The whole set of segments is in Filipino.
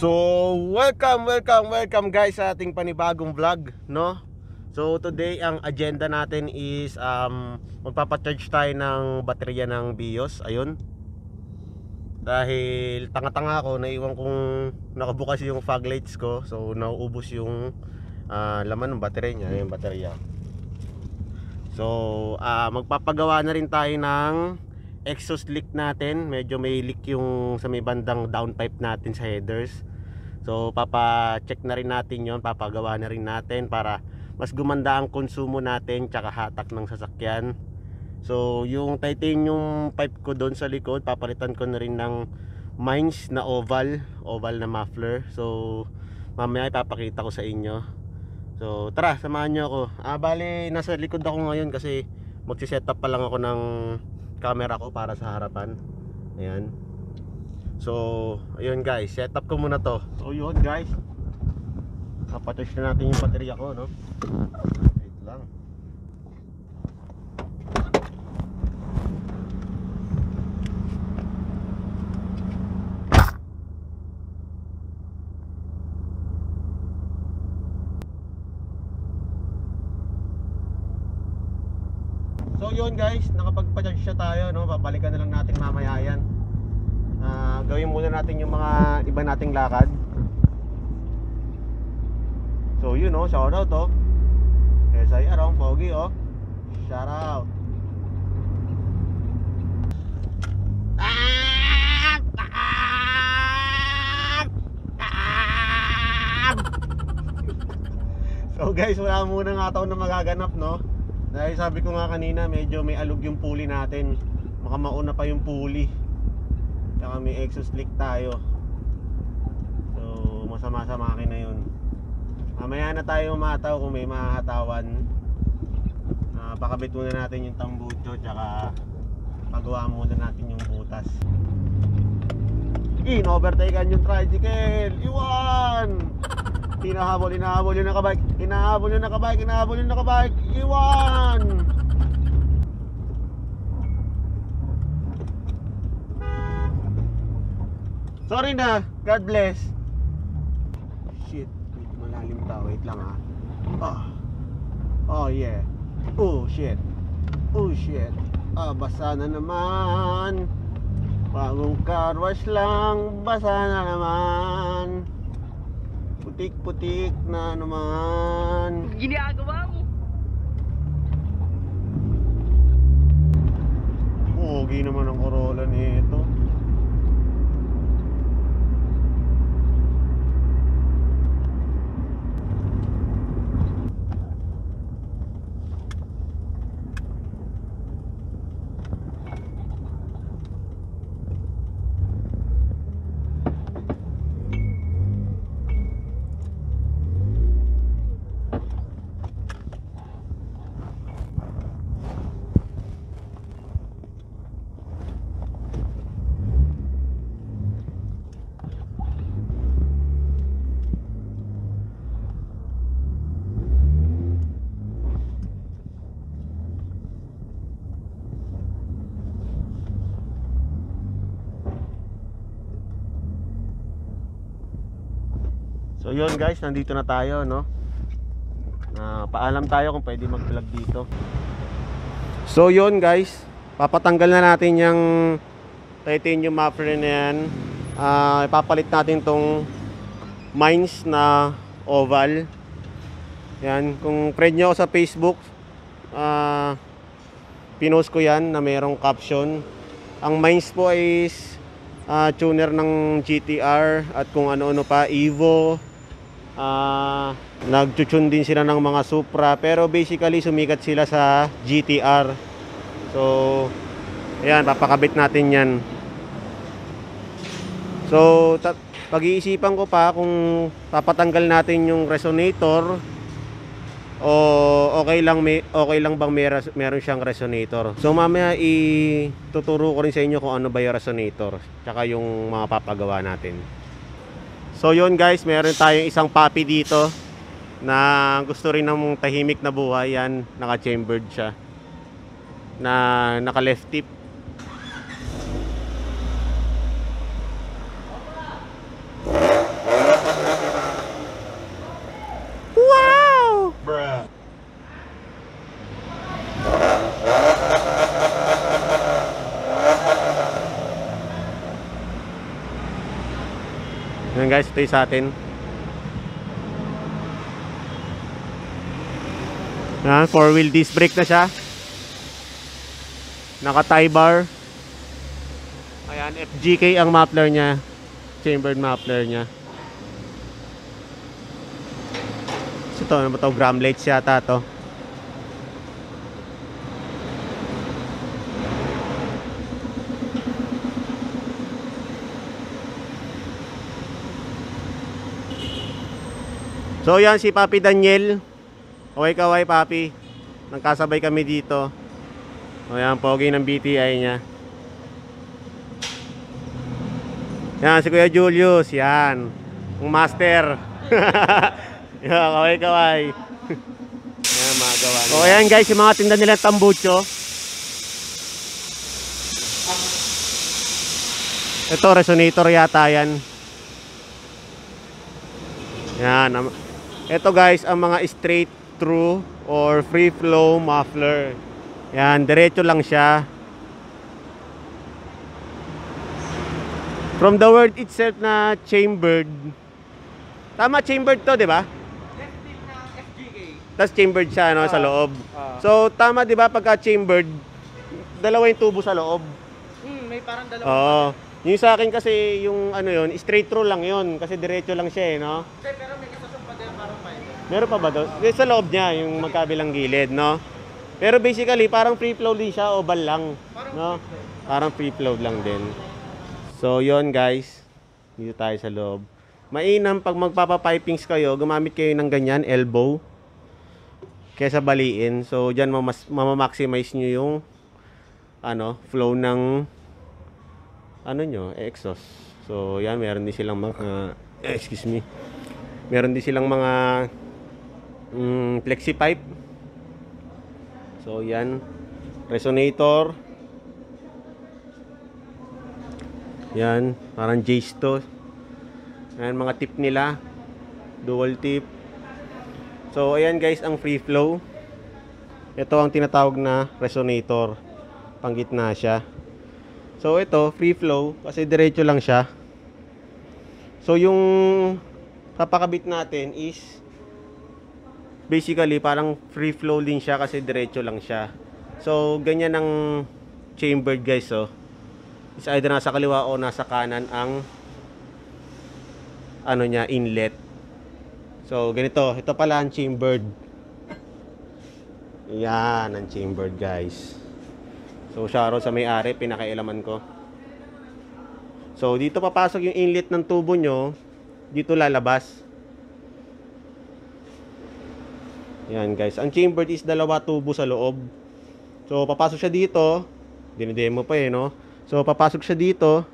So, welcome guys sa ating panibagong vlog, no? So, today ang agenda natin is magpapa-charge tayo ng baterya ng BIOS, ayun. Dahil tanga-tanga ako, naiwan kong nakabukas yung fog lights ko. So, nauubos yung laman ng baterya niya, yung baterya. So, magpapagawa na rin tayo ng exhaust leak natin. Medyo may leak yung sa may bandang downpipe natin sa headers. So papa-check na rin natin yon, papagawa na rin natin para mas gumanda ang konsumo natin tsaka hatak ng sasakyan. So yung titanium pipe ko doon sa likod, papalitan ko na rin ng Mines na oval na muffler. So mamaya ipapakita ko sa inyo. So tara, samahan nyo ako. Bali nasa likod ako ngayon kasi magsi-set up pa lang ako ng camera ko para sa harapan. Ayan. So, ayun guys, set up ko muna to. So, yun guys, napatouch na natin yung baterya ko, no? Wait lang. So, yun guys, nakapagpa-charge siya tayo, no? Babalikan na lang natin mamaya yan. Gawin muna natin yung mga iba nating lakad. So yun oh, shout out oh. SIR oh, pogi oh. Shout out. So guys, wala muna nga taon na magaganap, no? Dahil sabi ko nga kanina, medyo may alog yung pulley natin. Baka mauna pa yung pulley. Saka may exhaust leak tayo. So masama sa makina yun. Mamaya na tayo umataw kung may mahahatawan. Pakabit muna natin yung tambucho, tsaka pagawa muna natin yung butas. In-overtaken yung tricycle. Iwan! Hinahabol yung nakabike. Hinahabol yung nakabike. Iwan! Sorry na, God bless. Shit, medyo malalim ta. Wait lang ha. Oh yeah. Oh shit. Basa na naman. Bagong car wash lang, basa na naman. Putik-putik na naman. Ginagawa mo. Pogi naman ang Corolla nito. So yun guys, nandito na tayo, no? Paalam tayo kung pwede mag-vlog dito. So yun guys, papatanggal na natin yung titanium muffler na yan. Ipapalit natin tong Mines na oval. Yan, kung friend nyo ako sa Facebook, pinost ko yan na mayroong caption. Ang Mines po is tuner ng GTR at kung ano-ano pa, Evo. Nagtutune din sila ng mga Supra, pero basically sumikat sila sa GTR. So ayan, papakabit natin yan. So pag-iisipan ko pa kung papatanggal natin yung resonator o okay lang bang meron siyang resonator. So mamaya ituturo ko rin sa inyo kung ano ba yung resonator tsaka yung mga papagawa natin. So yun guys, meron tayong isang puppy dito na gusto rin ng tahimik na buhay. Yan, naka-chambered siya na naka-left tip. Yan guys, ito yung sa atin. Yan, 4-wheel disc brake na siya. Naka tie bar. Ayan, FGK ang muffler niya. Chambered muffler niya. So, ito, ano ba ito? Gram lights yata to. So yan si Papi Daniel. Kaway-kaway Papi. Nagkasabay kami dito. O yan, pogi ng BTI niya. Yan si Kuya Julius. Yan. Ang master. Yan, kaway-kaway. Yan, mga gawa nila. O yan guys, yung mga tinda nila tambucho. Ito, resonator yata yan. Yan. Ito guys, ang mga straight through or free flow muffler. Yan, diretso lang siya. From the word itself na chambered. Tama, chambered to, di ba? Tapos chambered siya no, sa loob. So, tama di ba pagka chambered, dalawa yung tubo sa loob. May parang dalawa. Oo. Yung sa akin kasi, yung ano yun, straight through lang yun. Kasi diretso lang siya no? Pero may kasasong pa din parang pa yun. Meron pa ba doon? Sa loob niya, yung magkabilang gilid, no? Pero basically, parang free flow din siya, oval lang. No? Parang free flow lang din. So, yon guys. Dito tayo sa loob. Mainam pag magpapapipings kayo, gumamit kayo ng ganyan, elbow. Kesa baliin. So, dyan mamamaximize nyo yung flow ng exhaust. So, yan, meron din silang mga excuse me. Meron din silang mga flexi pipe. So, yan. Resonator. Yan, parang Jace to. Yan, mga tip nila. Dual tip. So, ayan guys, ang free flow. Ito ang tinatawag na resonator. Panggitna siya. So, ito, free flow. Kasi diretso lang siya. So, yung papakabit natin is basically, parang free flow din siya kasi diretso lang siya. So, ganyan ang chambered guys, oh. Is either nasa kaliwa o nasa kanan ang inlet. So, ganito. Ito pala ang chambered. Yan, ang chambered guys. So, shoutout sa may-ari, pinakailaman ko. So, dito papasok yung inlet ng tubo nyo. Dito lalabas. Yan guys. Ang chambered is dalawa tubo sa loob. So, papasok siya dito. Dinidemo pa no? So, papasok siya dito.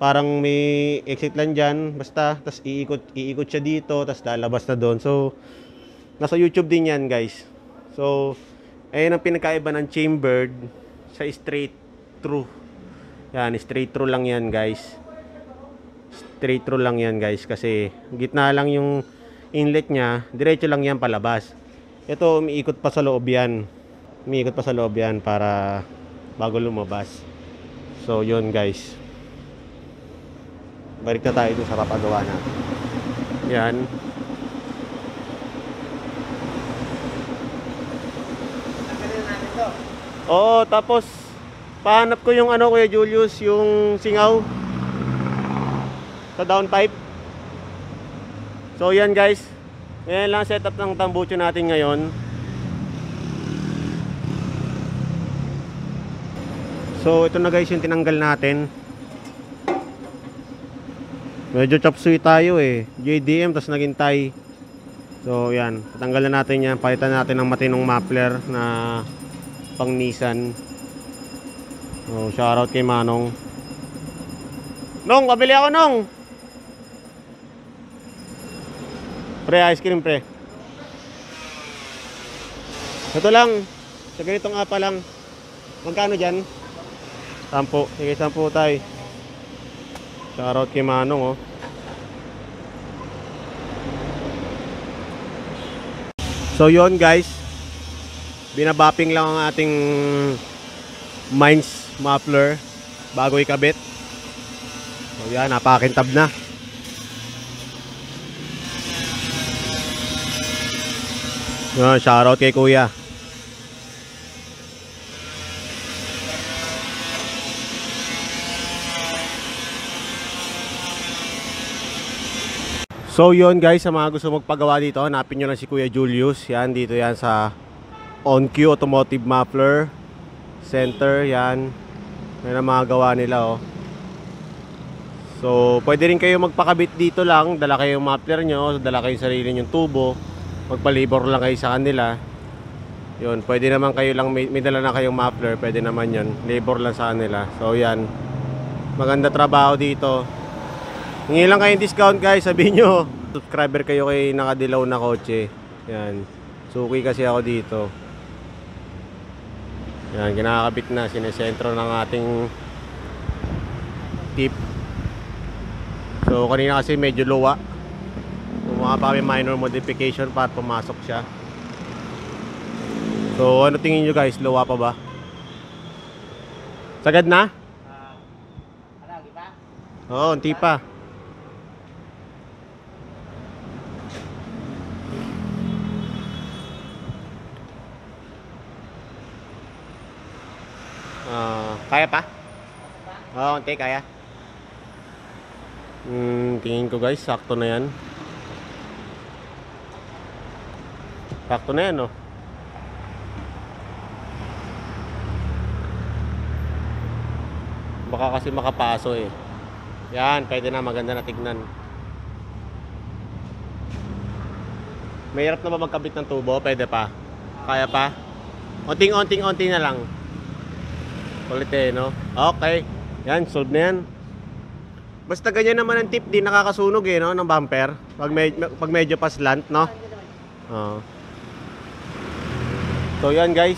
Parang may exit lang dyan. Basta, tas iikot siya dito. Tas lalabas na doon. So, nasa YouTube din yan guys. So, ayun ang pinakaiba ng chambered sa straight through. Yan, straight through lang yan guys. Straight through lang yan guys. Kasi, gitna lang yung inlet nya. Diretso lang yan palabas. Ito, umiikot pa sa loob yan. Umiikot pa sa loob yan para bago lumabas. So, yun guys. Balik na tayo dun sa papagawa natin. Yan. Oo, tapos pahanap ko yung Kuya Julius, yung singaw sa downpipe. So yan guys. Yan lang setup ng tambucho natin ngayon. So ito na guys yung tinanggal natin. Medyo chop suey tayo JDM tas naging Thai. So yan, tatanggal na natin yan. Palitan natin ng matinong muffler na pang Nissan. So shoutout kay Manong. Nong, pabili ako Nong. Pre, ice cream pre. Ito lang. Sa ganitong apa lang. Magkano dyan? 10. Sige, 10 tayo. Shoutout kay Manong So yon guys. Binabapping lang ang ating Mainz muffler bago ikabit. So yan, napakakintab na. Yan, shoutout kay kuya. So yun guys, sa mga gusto magpagawa dito, hanapin nyo lang si Kuya Julius. Yan, dito yan sa OnQ Automotive Muffler Center. Yan, yan ang mga gawa nila oh. So pwede rin kayo magpakabit dito lang. Dala kayo yung muffler nyo, dala kayo yung sarili nyong tubo, magpalibor lang kayo sa kanila. Yun, pwede naman kayo lang, may dala na kayong muffler, pwede naman yun, labor lang sa kanila. So yan, maganda trabaho dito. Hingi lang kayong discount guys, sabihin nyo subscriber kayo kay Nakadilaw na Kotse. Yan, suki kasi ako dito. Yan, kinakabit na, sinesentro ng ating tip. So kanina kasi medyo luwa, gumawa pa kami minor modification para pumasok siya. So ano tingin nyo guys, luwa pa ba? Sagad na? Oo, unti pa. Kaya pa? Oo, unti kaya. Tingin ko guys, sakto na yan. Sakto na yan, no? Baka kasi makapaso eh. Yan, pwede na, maganda na tignan. Mahirap na ba magkabit ng tubo? Pwede pa? Kaya pa? Onting-onting na lang. Kulit eh, no? Okay. Yan, solve na yan. Basta ganyan naman ang tip, di nakakasunog eh, no? Ng bumper. Pag medyo pa slant, no? So yan guys.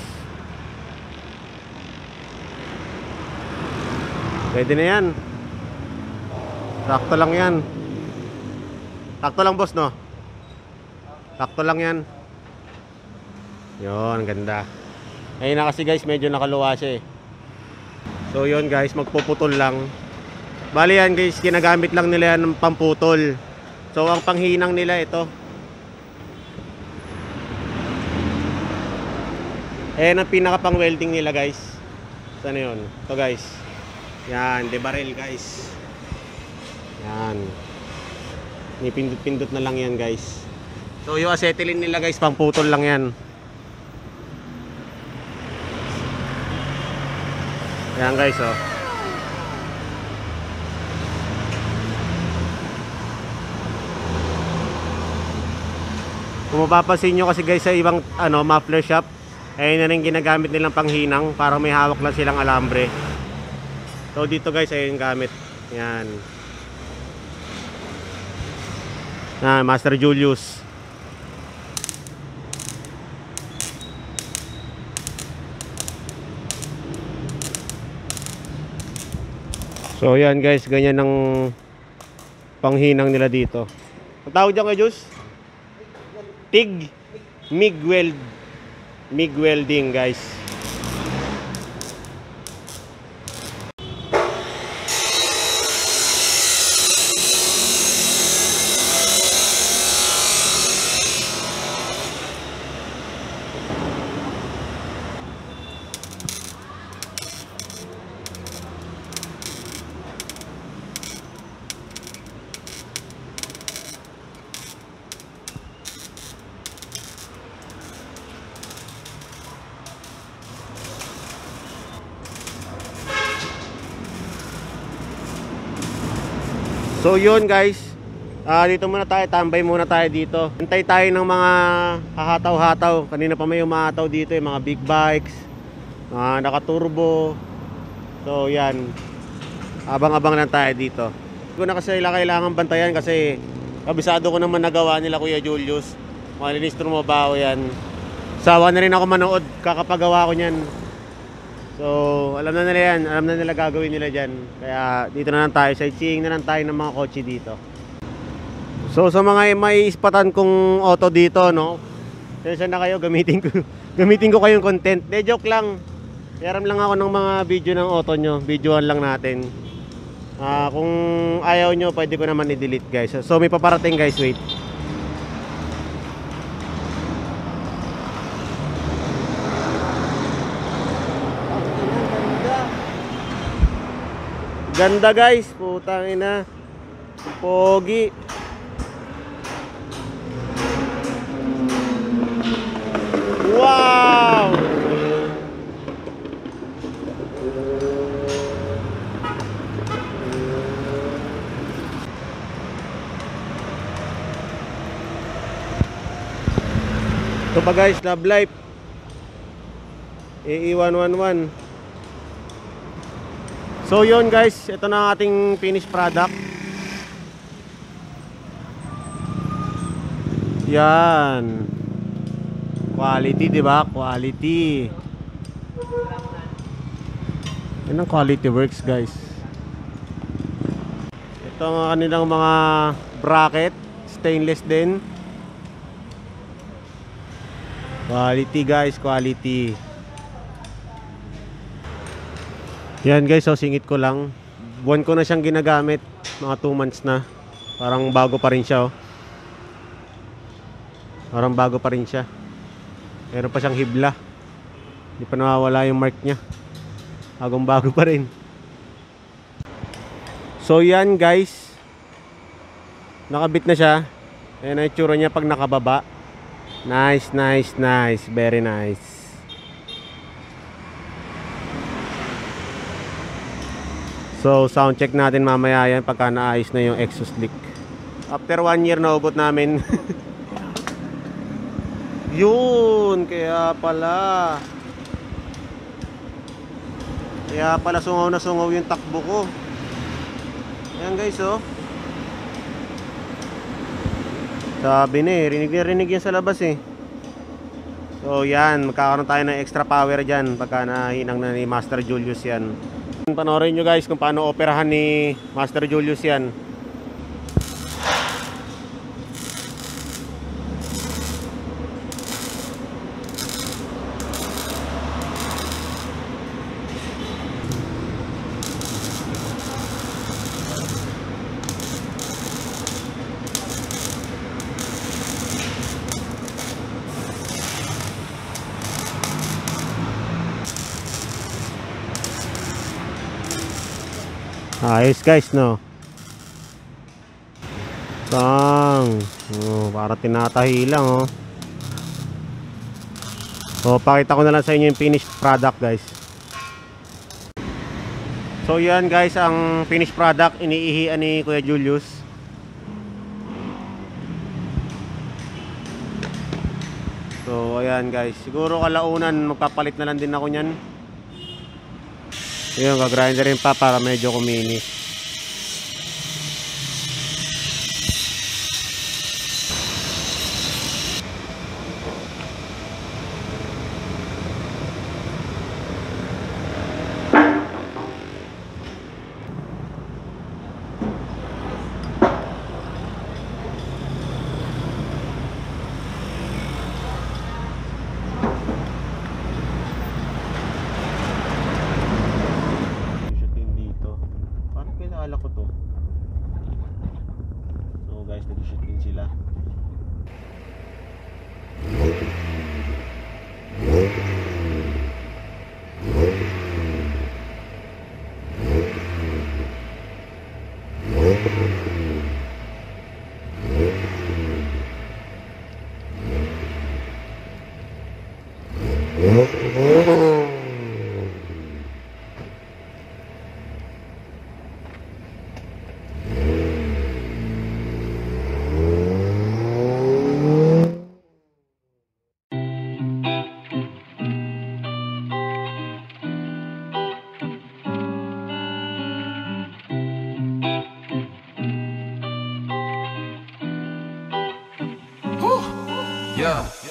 Pwede na yan. Sakto lang yan. Sakto lang boss, no? Sakto lang yan. Yun, ganda. Ayun na kasi guys, medyo nakaluwa siya eh. So yun guys, magpuputol lang. Bali yan guys, ginagamit lang nila yan ng pamputol. So ang panghinang nila ito. Ayan ang pinaka pang welding nila guys. Saan yun? Ito guys. Yan, debaril guys. Yan. Pindot-pindot na lang yan guys. So yung acetylene nila guys, pamputol lang yan. Yan guys oh. Kung mapapansin nyo kasi guys sa ibang muffler shop, ayun na rin ginagamit nilang panghinang, parang may hawak lang silang alambre. So dito guys ayun gamit. Yan. Master Julius. So yan guys, ganyan ang panghinang nila dito. Ang tawag dyan kay Jus? TIG MIG welding guys. So yun guys, dito muna tayo, tambay muna tayo dito. Antay tayo ng mga hahataw-hataw. Kanina pa may umahataw dito, yung mga big bikes, mga nakaturbo. So yan, abang-abang lang tayo dito. Hindi ko na kasi kailangan bantayan kasi kabisado ko naman nagawa nila Kuya Julius. Malinis trumabaho yan. Sawa na rin ako manood, kakapagawa ko nyan. So alam na nila yan, alam na nila gagawin nila dyan. Kaya dito na lang tayo, sightseeing na lang tayo ng mga kotse dito. So sa mga may ispatan kong auto dito, no, sensya na kayo, gamitin ko kayong content. De joke lang, yaram lang ako ng mga video ng auto nyo, videoan lang natin. Kung ayaw nyo, pwede ko naman i-delete guys. So may paparating guys, wait. Ganda guys, putang ina. Pogi. Wow! Ito pa guys, Love Life AE111. So yun guys, ito na ang ating finished product. Yan. Quality, di ba? Quality. Yan ang quality works guys. Ito ang kanilang mga bracket, stainless din. Quality guys, quality. Yan guys, so singit ko lang. Buwan ko na siyang ginagamit, mga 2 months na. Parang bago pa rin siya, oh. Parang bago pa rin siya. Meron pa siyang hibla. Hindi pa nawawala yung mark niya. Bagong bago pa rin. So yan guys, nakabit na siya. Ayan ang itsura niya pag nakababa. Nice, nice, nice. Very nice. So sound check natin mamaya yan pagka naayos na yung exhaust leak. After 1 year na ubot namin. Yun, kaya pala sungaw na sungaw yung takbo ko. Ayan guys, oh. Sabi na eh, rinig yan sa labas eh. So yan, magkakaroon tayo ng extra power dyan pagka nahinang na ni Master Julius yan. Panoorin nyo guys kung paano operahan ni Master Julius yan. Ayos guys, no? Tang. Oh, para tinatahi lang, oh. So, pakita ko na lang sa inyo yung finished product, guys. So, yan guys, ang finished product iniihian ni Kuya Julius. So, ayan guys. Siguro kalaunan magpapalit na lang din ako niyan. Yun, gagrinder rin pa para medyo kuminis. Kilala ko to. So guys, nag-shoot din sila. Yeah.